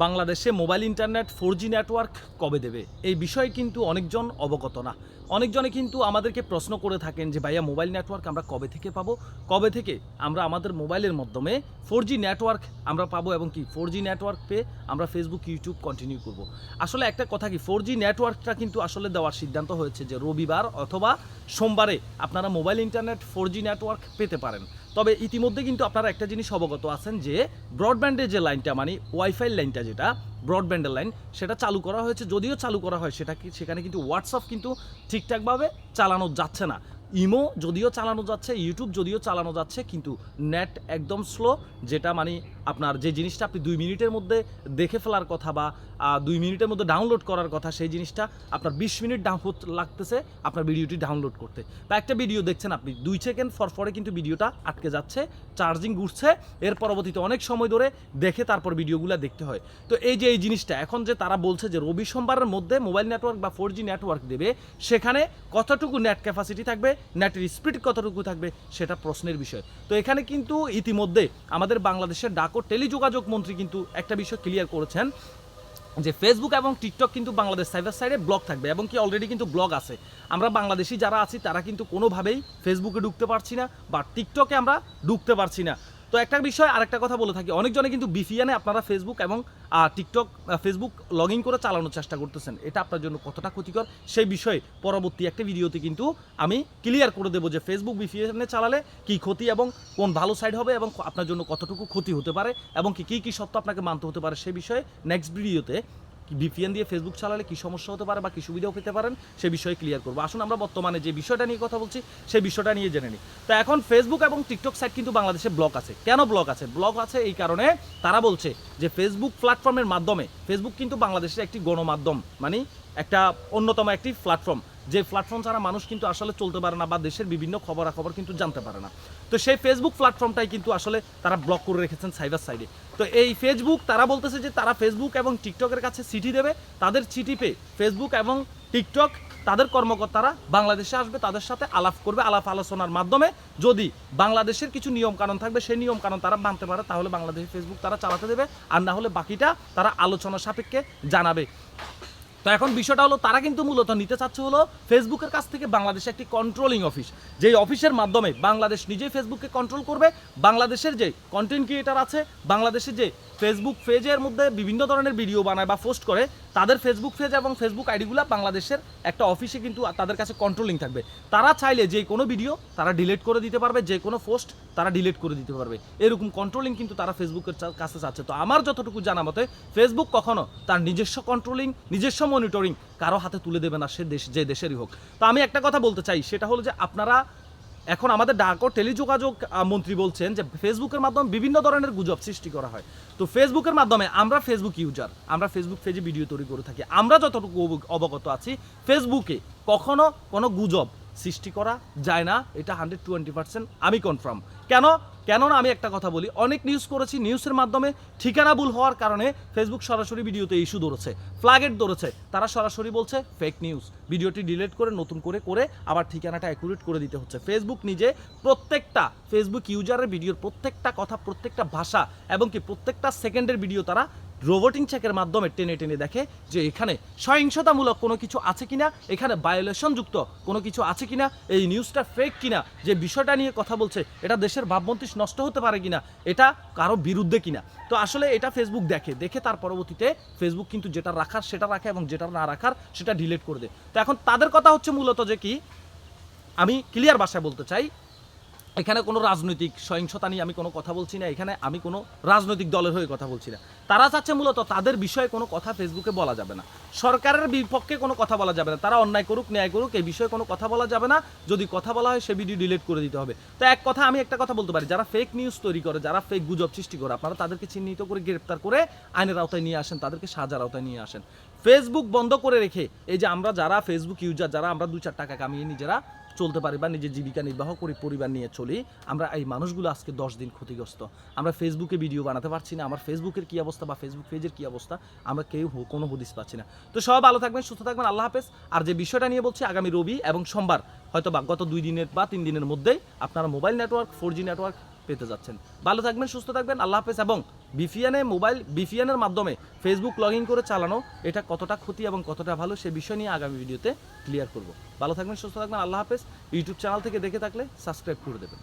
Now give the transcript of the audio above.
বাংলাদেশে mobile internet 4G network কবে দেবে এই বিষয়ে কিন্তু অনেকজন অবগত না। অনেকজনে কিন্তু আমাদেরকে প্রশ্ন করে থাকেন যে ভাইয়া মোবাইল নেটওয়ার্ক আমরা কবে থেকে পাবো, কবে থেকে আমরা আমাদের মোবাইলের মাধ্যমে 4G নেটওয়ার্ক আমরা পাবো এবং কি 4G নেটওয়ার্ক পেয়ে আমরা ফেসবুক ইউটিউব কন্টিনিউ করব। আসলে একটা কথা কি 4G নেটওয়ার্কটা কিন্তু আসলে দেওয়ার সিদ্ধান্ত হয়েছে যে রবিবার অথবা সোমবারে আপনারা মোবাইল ইন্টারনেট 4G নেটওয়ার্ক পেতে পারেন। তবে ইতিমধ্যে কিন্তু আপনারা একটা জিনিস অবগত আছেন যে ব্রডব্যান্ডের যে লাইনটা মানে ওয়াইফাই লাইনটা যেটা ব্রডব্যান্ডের লাইন সেটা চালু করা হয়েছে। যদিও চালু করা হয় সেখানে কিন্তু হোয়াটসঅ্যাপ কিন্তু ঠিকঠাকভাবে চালানো যাচ্ছে না। ইমো যদিও চালানো যাচ্ছে, ইউটিউব যদিও চালানো যাচ্ছে, কিন্তু নেট একদম স্লো। যেটা মানে আপনার যে জিনিসটা আপনি 2 মিনিটের মধ্যে দেখে ফেলার কথা বা 2 মিনিটের মধ্যে ডাউনলোড করার কথা সেই জিনিসটা আপনার 20 মিনিট লাগতেছে আপনার ভিডিওটি ডাউনলোড করতে। বা একটা ভিডিও দেখছেন আপনি 2 সেকেন্ড পরে কিন্তু ভিডিওটা আটকে যাচ্ছে, চার্জিং ঘুরছে, এর পরবর্তীতে অনেক সময় ধরে দেখে তারপর ভিডিওগুলো দেখতে হয়। তো এই যে এই জিনিসটা এখন যে তারা বলছে যে রবি সোমবারের মধ্যে মোবাইল নেটওয়ার্ক বা 4G নেটওয়ার্ক দেবে, সেখানে কতটুকু নেট ক্যাপাসিটি থাকবে, নেটের স্পিড কতটুকু থাকবে সেটা প্রশ্নের বিষয়। তো এখানে কিন্তু ইতিমধ্যে আমাদের বাংলাদেশের ডাক ও টেলিযোগাযোগ মন্ত্রী কিন্তু একটা বিষয় ক্লিয়ার করেছেন যে ফেসবুক এবং টিকটক কিন্তু বাংলাদেশ সাইবার সাইডে ব্লক থাকবে এবং কি অলরেডি কিন্তু ব্লক আছে। আমরা বাংলাদেশি যারা আছি তারা কিন্তু কোনোভাবেই ফেসবুকে ঢুকতে পারছি না বা টিকটকে আমরা ঢুকতে পারছি না। তো একটা বিষয় আরেকটা কথা বলে থাকি, অনেকজনে কিন্তু বিপিএনে আপনারা ফেসবুক এবং টিকটক ফেসবুক লগ ইন করে চালানোর চেষ্টা করতেছেন। এটা আপনার জন্য কতটা ক্ষতিকর সেই বিষয়ে পরবর্তী একটা ভিডিওতে কিন্তু আমি ক্লিয়ার করে দেবো যে ফেসবুক বিপিএনে চালালে কী ক্ষতি এবং কোন ভালো সাইড হবে এবং আপনার জন্য কতটুকু ক্ষতি হতে পারে এবং কী সত্য আপনাকে মানতে হতে পারে সেই বিষয়ে নেক্সট ভিডিওতে ভিপিএন দিয়ে ফেসবুক চালালে কী সমস্যা হতে পারে বা কী সুবিধাও পেতে পারেন সে বিষয়ে ক্লিয়ার করবো। আসুন আমরা বর্তমানে যে বিষয়টা নিয়ে কথা বলছি সেই বিষয়টা নিয়ে জেনে নিই। তো এখন ফেসবুক এবং টিকটক সাইট কিন্তু বাংলাদেশে ব্লক আছে। কেন ব্লক আছে? ব্লক আছে এই কারণে তারা বলছে যে ফেসবুক প্ল্যাটফর্মের মাধ্যমে, ফেসবুক কিন্তু বাংলাদেশের একটি গণমাধ্যম মানে একটা অন্যতম একটি প্ল্যাটফর্ম, যে প্ল্যাটফর্ম ছাড়া মানুষ কিন্তু আসলে চলতে পারে না বা দেশের বিভিন্ন খবরাখবর কিন্তু জানতে পারে না। তো সেই ফেসবুক প্ল্যাটফর্মটাই কিন্তু আসলে তারা ব্লক করে রেখেছেন সাইবার সাইডে। তো এই ফেসবুক তারা বলতেছে যে তারা ফেসবুক এবং টিকটকের কাছে চিঠি দেবে, তাদের চিঠি পেয়ে ফেসবুক এবং টিকটক তাদের কর্মকর্তারা বাংলাদেশে আসবে, তাদের সাথে আলাপ করবে, আলাপ আলোচনার মাধ্যমে যদি বাংলাদেশের কিছু নিয়মকানুন থাকবে সেই নিয়মকানুন তারা মানতে পারে তাহলে বাংলাদেশে ফেসবুক তারা চালাতে দেবে, আর না হলে বাকিটা তারা আলোচনা সাপেক্ষে জানাবে। তো এখন বিষয়টা হলো তারা কিন্তু মূলত নিতে চাচ্ছে হলো ফেসবুকের কাছ থেকে বাংলাদেশে একটি কন্ট্রোলিং অফিস, যেই অফিসের মাধ্যমে বাংলাদেশ নিজেই ফেসবুককে কন্ট্রোল করবে। বাংলাদেশের যে কন্টেন্ট ক্রিয়েটার আছে, বাংলাদেশের যে ফেসবুক পেজের মধ্যে বিভিন্ন ধরনের ভিডিও বানায় বা পোস্ট করে, তাদের ফেসবুক পেজ এবং ফেসবুক আইডিগুলো বাংলাদেশের একটা অফিসে কিন্তু তাদের কাছে কন্ট্রোলিং থাকবে। তারা চাইলে যে কোনো ভিডিও তারা ডিলিট করে দিতে পারবে, যে কোনো পোস্ট তারা ডিলিট করে দিতে পারবে, এরকম কন্ট্রোলিং কিন্তু তারা ফেসবুকের কাছে চাচ্ছে। তো আমার যতটুকু জানা মতে ফেসবুক কখনো তার নিজস্ব কন্ট্রোলিং, নিজস্ব মনিটরিং কারো হাতে তুলে দেবে না, সে যে দেশেরই হোক। তো আমি একটা কথা বলতে চাই, সেটা হলো যে আপনারা এখন আমাদের ডাক ও টেলিযোগাযোগ মন্ত্রী বলছেন যে ফেসবুকের মাধ্যমে বিভিন্ন ধরনের গুজব সৃষ্টি করা হয়। তো ফেসবুকের মাধ্যমে আমরা ফেসবুক ইউজার, আমরা ফেসবুক পেজে ভিডিও তৈরি করে থাকি, আমরা যতটুকু অবগত আছি ফেসবুকে কখনো কোনো গুজব সৃষ্টি করা যায় না, এটা 120% আমি কনফার্ম। কেননা আমি একটা কথা বলি, অনেক নিউজ করেছি, নিউজের মাধ্যমে ঠিকানা ভুল হওয়ার কারণে ফেসবুক সরাসরি ভিডিওতে ইস্যু ধরেছে, ফ্ল্যাগেট ধরেছে, তারা সরাসরি বলছে ফেক নিউজ, ভিডিওটি ডিলিট করে নতুন করে আবার ঠিকানাটা অ্যাকুরেট করে দিতে হচ্ছে। ফেসবুক নিজে প্রত্যেকটা ফেসবুক ইউজারের ভিডিওর প্রত্যেকটা কথা, প্রত্যেকটা ভাষা এবং কি প্রত্যেকটা সেকেন্ডের ভিডিও তারা রোবোটিং চেকের মাধ্যমে টেনে দেখে যে এখানে সহিংসতামূলক কোনো কিছু আছে কিনা, এখানে ভায়োলেশনযুক্ত কোনো কিছু আছে কিনা, এই নিউজটা ফেক কিনা, যে বিষয়টা নিয়ে কথা বলছে এটা দেশের ভাবমূর্তি নষ্ট হতে পারে কিনা, এটা কারো বিরুদ্ধে কিনা। তো আসলে এটা ফেসবুক দেখে তার পরবর্তীতে ফেসবুক কিন্তু যেটা রাখার সেটা রাখে এবং যেটা না রাখার সেটা ডিলিট করে দেয়। তো এখন তাদের কথা হচ্ছে মূলত যে কি, আমি ক্লিয়ার ভাষায় বলতে চাই, এখানে কোনো রাজনৈতিক সহিংসতা নিয়ে আমি কোনো কথা বলছি না, এখানে আমি কোনো রাজনৈতিক দলের হয়ে কথা বলছি না। তারা চাচ্ছে মূলত তাদের বিষয়ে কোনো কথা ফেসবুকে বলা যাবে না, সরকারের বিপক্ষে কোনো কথা বলা যাবে না, তারা অন্যায় করুক ন্যায় করুক এই বিষয়ে কোনো কথা বলা যাবে না, যদি কথা বলা হয় সে ভিডিও ডিলিট করে দিতে হবে। তো আমি একটা কথা বলতে পারি, যারা ফেক নিউজ তৈরি করে, যারা ফেক গুজব সৃষ্টি করে, আপনারা তাদেরকে চিহ্নিত করে গ্রেপ্তার করে আইনের আওতায় নিয়ে আসেন, তাদেরকে সাজার আওতায় নিয়ে আসেন। ফেসবুক বন্ধ করে রেখে এই যে আমরা যারা ফেসবুক ইউজার, যারা আমরা 2-4 টাকা কামিয়ে নিজেরা চলতে পারি বা নিজের জীবিকা নির্বাহ করি, পরিবার নিয়ে চলি, আমরা এই মানুষগুলো আজকে 10 দিন ক্ষতিগ্রস্ত। আমরা ফেসবুকে ভিডিও বানাতে পারছি না, আমার ফেসবুকের কী অবস্থা বা ফেসবুক পেজের কী অবস্থা আমরা কেউ কোনো হদিস পাচ্ছি না। তো সবাই ভালো থাকবেন, সুস্থ থাকবেন, আল্লাহ হাফেজ। আর যে বিষয়টা নিয়ে বলছি, আগামী রবি এবং সোমবার হয়তো বা গত 2 দিনের বা 3 দিনের মধ্যেই আপনারা মোবাইল নেটওয়ার্ক 4G নেটওয়ার্ক পেতে যাচ্ছেন। ভালো থাকবেন, সুস্থ থাকবেন, আল্লাহ হাফেজ এবং বিপিএনের মাধ্যমে ফেসবুক লগ ইন করে চালানো এটা কতটা ক্ষতি এবং কতটা ভালো সে বিষয় নিয়ে আগামী ভিডিওতে ক্লিয়ার করব। ভালো থাকবেন, সুস্থ থাকবেন, আল্লাহ হাফেজ। ইউটিউব চ্যানেল থেকে দেখে থাকলে সাবস্ক্রাইব করে দেবেন।